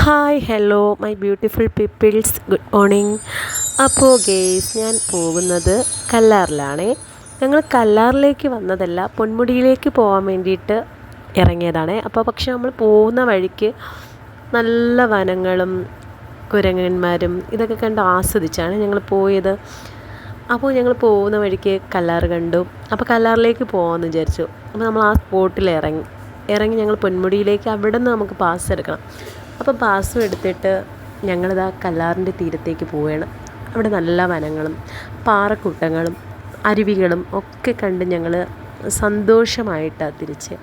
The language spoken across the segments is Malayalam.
Hi hello my beautiful peoples, good morning. അപ്പോൾ ഗേയ്സ്, ഞാൻ പോകുന്നത് കല്ലാറിലാണേ. ഞങ്ങൾ കല്ലാറിലേക്ക് വന്നതല്ല, പൊന്മുടിയിലേക്ക് പോകാൻ വേണ്ടിയിട്ട് ഇറങ്ങിയതാണ്. അപ്പോൾ പക്ഷെ നമ്മൾ പോകുന്ന വഴിക്ക് നല്ല വനങ്ങളും കുരങ്ങന്മാരും ഇതൊക്കെ കണ്ട് ആസ്വദിച്ചാണ് ഞങ്ങൾ പോയത്. അപ്പോൾ ഞങ്ങൾ പോകുന്ന വഴിക്ക് കല്ലാറ് കണ്ടു. അപ്പോൾ കല്ലാറിലേക്ക് പോകാമെന്ന് വിചാരിച്ചു. അപ്പോൾ നമ്മൾ ആ സ്പോട്ടിൽ ഇറങ്ങി ഞങ്ങൾ പൊന്മുടിയിലേക്ക് അവിടെ നിന്ന് നമുക്ക് പാസ് എടുക്കണം. അപ്പോൾ പാസ്സും എടുത്തിട്ട് ഞങ്ങളിതാ കല്ലാറിൻ്റെ തീരത്തേക്ക് പോവുകയാണ്. അവിടെ നല്ല വനങ്ങളും പാറക്കൂട്ടങ്ങളും അരുവികളും ഒക്കെ കണ്ട് ഞങ്ങൾ സന്തോഷമായിട്ടാണ് തിരിച്ച്.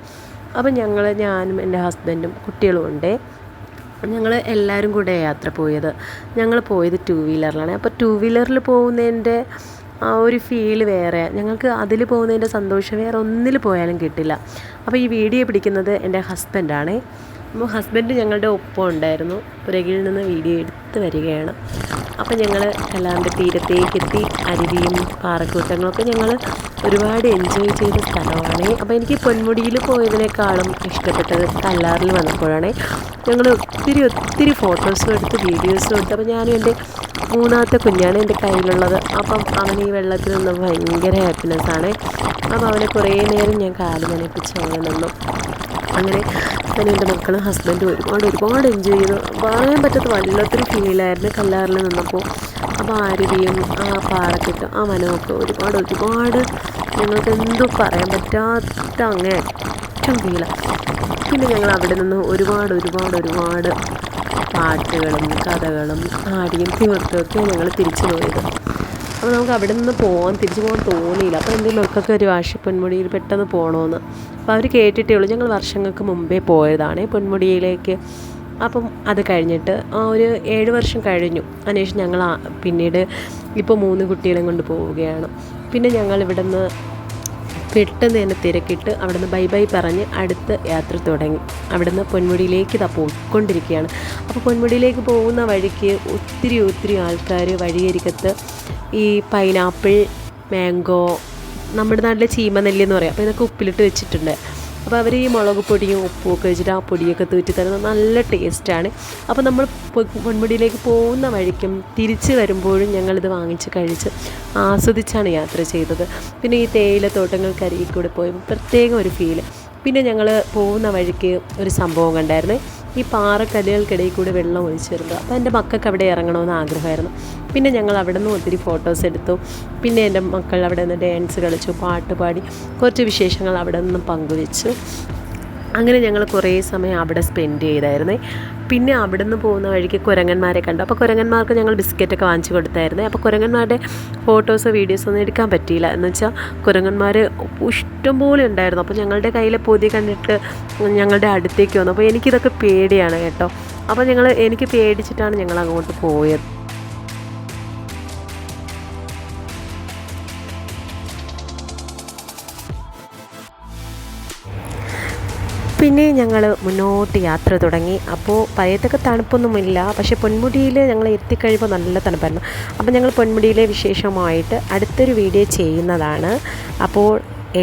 അപ്പോൾ ഞാനും എൻ്റെ ഹസ്ബൻഡും കുട്ടികളും ഉണ്ടേ. ഞങ്ങൾ എല്ലാവരും കൂടെ യാത്ര പോയത്. ഞങ്ങൾ പോയത് 2 വീലറിലാണ്. അപ്പോൾ 2 വീലറിൽ പോകുന്നതിൻ്റെ ആ ഒരു ഫീല് വേറെ. ഞങ്ങൾക്ക് അതിൽ പോകുന്നതിൻ്റെ സന്തോഷം വേറെ ഒന്നിൽ പോയാലും കിട്ടില്ല. അപ്പോൾ ഈ വീഡിയോ പിടിക്കുന്നത് എൻ്റെ ഹസ്ബൻഡാണേ. അപ്പോൾ ഹസ്ബൻഡ് ഞങ്ങളുടെ ഒപ്പം ഉണ്ടായിരുന്നു. പുറകിൽ നിന്ന് വീഡിയോ എടുത്ത് വരികയാണ്. അപ്പോൾ ഞങ്ങൾ കല്ലാറിൻ്റെ തീരത്തേക്ക് എത്തി. അരുവിയും പാറക്കൂട്ടങ്ങളൊക്കെ ഞങ്ങൾ ഒരുപാട് എൻജോയ് ചെയ്ത സ്ഥലമാണ്. അപ്പോൾ എനിക്ക് പൊന്മുടിയിൽ പോയതിനേക്കാളും ഇഷ്ടപ്പെട്ടത് കല്ലാറിൽ വന്നപ്പോഴാണ്. ഞങ്ങൾ ഒത്തിരി ഫോട്ടോസും എടുത്ത് വീഡിയോസും എടുത്ത്. അപ്പോൾ ഞാനും എൻ്റെ 3ാമത്തെ കുഞ്ഞാണ് എൻ്റെ കയ്യിലുള്ളത്. അപ്പം അവൻ ഈ വെള്ളത്തിൽ നിന്ന് ഭയങ്കര ഹാപ്പിനെസ്സാണ്. അപ്പോൾ അവനെ കുറേ നേരം ഞാൻ കാല് നനയിപ്പിച്ച് അങ്ങനെ നിന്നു. അങ്ങനെ ഞാൻ എൻ്റെ മക്കളും ഹസ്ബൻഡും ഒരുപാട് എൻജോയ് ചെയ്തു. പറയാൻ പറ്റാത്ത വല്ലാത്തൊരു ഫീലായിരുന്നു കല്ലാറിൽ നിന്നപ്പോൾ. അപ്പോൾ അരുവിയും ആ പാറക്കെട്ടും ആ വനമൊക്കെ ഒരുപാട് ഞങ്ങൾക്ക് എന്തോ പറയാൻ പറ്റാത്ത അങ്ങനെ ഏറ്റവും ഫീലാണ്. പിന്നെ ഞങ്ങൾ അവിടെ നിന്ന് ഒരുപാട് പാട്ടുകളും കഥകളും ആടിയും തീർത്തുമൊക്കെ ഞങ്ങൾ തിരിച്ചു പോയത്. അപ്പോൾ നമുക്ക് അവിടെ നിന്ന് തിരിച്ചു പോകാൻ തോന്നിയില്ല. അപ്പോൾ എൻ്റെ മക്കൾക്ക് ഒരു വാശി പൊന്മുടിയിൽ പെട്ടെന്ന് പോകണമെന്ന്. അപ്പോൾ അവർ കേട്ടിട്ടേ ഉള്ളൂ. ഞങ്ങൾ വർഷങ്ങൾക്ക് മുമ്പേ പോയതാണ് പൊന്മുടിയിലേക്ക്. അപ്പം അത് കഴിഞ്ഞിട്ട് ഒരു 7 വർഷം കഴിഞ്ഞു. അതിനുശേഷം ഞങ്ങൾ പിന്നീട് ഇപ്പോൾ 3 കുട്ടികളെയും കൊണ്ട് പോവുകയാണ്. പിന്നെ ഞങ്ങൾ ഇവിടെ നിന്ന് പെട്ടെന്ന് തന്നെ തിരക്കിട്ട് അവിടെ നിന്ന് ബൈ പറഞ്ഞ് അടുത്ത യാത്ര തുടങ്ങി. അവിടെ നിന്ന് പൊന്മുടിയിലേക്ക് പോയിക്കൊണ്ടിരിക്കുകയാണ്. അപ്പോൾ പൊന്മുടിയിലേക്ക് പോകുന്ന വഴിക്ക് ഒത്തിരി ആൾക്കാർ വഴിയരികത്ത് ഈ പൈനാപ്പിൾ, മാംഗോ, നമ്മുടെ നാട്ടിലെ ചീമനെല്ലി എന്ന് പറയും. അപ്പോൾ ഇതൊക്കെ ഉപ്പിലിട്ട് വെച്ചിട്ടുണ്ട്. അപ്പോൾ അവർ ഈ മുളക് പൊടിയും ഉപ്പും ഒക്കെ വെച്ചിട്ട് ആ പൊടിയൊക്കെ തൂറ്റി തരുന്നത് നല്ല ടേസ്റ്റാണ്. അപ്പോൾ നമ്മൾ പൊന്മുടിയിലേക്ക് പോകുന്ന വഴിക്കും തിരിച്ച് വരുമ്പോഴും ഞങ്ങളിത് വാങ്ങിച്ച് കഴിച്ച് ആസ്വദിച്ചാണ് യാത്ര ചെയ്തത്. പിന്നെ ഈ തേയിലത്തോട്ടങ്ങൾക്കരികിൽ കൂടെ പോയപ്പോൾ പ്രത്യേകം ഒരു ഫീല്. പിന്നെ ഞങ്ങൾ പോകുന്ന വഴിക്ക് ഒരു സംഭവം കണ്ടായിരുന്നു. ഈ പാറക്കല്ലുകൾക്കിടയിൽ കൂടെ വെള്ളം ഒഴിച്ചിരുന്നു. അപ്പോൾ എൻ്റെ മക്കൾക്ക് അവിടെ ഇറങ്ങണമെന്ന് ആഗ്രഹമായിരുന്നു. പിന്നെ ഞങ്ങൾ അവിടെ നിന്ന് ഒത്തിരി ഫോട്ടോസ് എടുത്തു. പിന്നെ എൻ്റെ മക്കൾ അവിടെ നിന്ന് ഡാൻസ് കളിച്ചു, പാട്ട് പാടി, കുറച്ച് വിശേഷങ്ങൾ അവിടെ നിന്ന് പങ്കുവെച്ചു. അങ്ങനെ ഞങ്ങൾ കുറേ സമയം അവിടെ സ്പെൻഡ് ചെയ്തായിരുന്നേ. പിന്നെ അവിടെ നിന്ന് പോകുന്ന വഴിക്ക് കുരങ്ങന്മാരെ കണ്ടു. അപ്പോൾ കുരങ്ങന്മാർക്ക് ഞങ്ങൾ ബിസ്ക്കറ്റൊക്കെ വാങ്ങിച്ചു കൊടുത്തായിരുന്നേ. അപ്പോൾ കുരങ്ങന്മാരുടെ ഫോട്ടോസോ വീഡിയോസോ ഒന്നും എടുക്കാൻ പറ്റിയില്ല. എന്ന് വെച്ചാൽ കുരങ്ങന്മാർ ഇഷ്ടംപോലെ ഉണ്ടായിരുന്നു. അപ്പോൾ ഞങ്ങളുടെ കയ്യിലെ പൊതി കണ്ടിട്ട് ഞങ്ങളുടെ അടുത്തേക്ക് വന്നു. അപ്പോൾ എനിക്കിതൊക്കെ പേടിയാണ് കേട്ടോ. അപ്പോൾ എനിക്ക് പേടിച്ചിട്ടാണ് ഞങ്ങൾ അങ്ങോട്ട് പോയത്. പിന്നെ ഞങ്ങൾ മുന്നോട്ട് യാത്ര തുടങ്ങി. അപ്പോൾ പഴയത്തൊക്കെ തണുപ്പൊന്നുമില്ല, പക്ഷേ പൊന്മുടിയിൽ ഞങ്ങൾ എത്തിക്കഴിയുമ്പോൾ നല്ല തണുപ്പായിരുന്നു. അപ്പോൾ ഞങ്ങൾ പൊന്മുടിയിലെ വിശേഷമായിട്ട് അടുത്തൊരു വീഡിയോ ചെയ്യുന്നതാണ്. അപ്പോൾ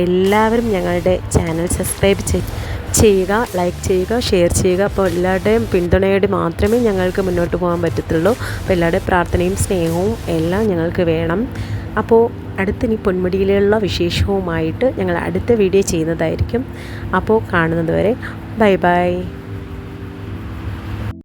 എല്ലാവരും ഞങ്ങളുടെ ചാനൽ സബ്സ്ക്രൈബ് ചെയ്യുക, ലൈക്ക് ചെയ്യുക, ഷെയർ ചെയ്യുക. അപ്പോൾ എല്ലാവരുടെയും പിന്തുണയോടെ മാത്രമേ ഞങ്ങൾക്ക് മുന്നോട്ട് പോകാൻ പറ്റത്തുള്ളൂ. അപ്പോൾ എല്ലാവരുടെയും പ്രാർത്ഥനയും സ്നേഹവും എല്ലാം ഞങ്ങൾക്ക് വേണം. അപ്പോൾ അടുത്തിനി പൊന്മുടിയിലുള്ള വിശേഷവുമായിട്ട് ഞങ്ങൾ അടുത്ത വീഡിയോ ചെയ്യുന്നതായിരിക്കും. അപ്പോൾ കാണുന്നത് വരെ ബൈ.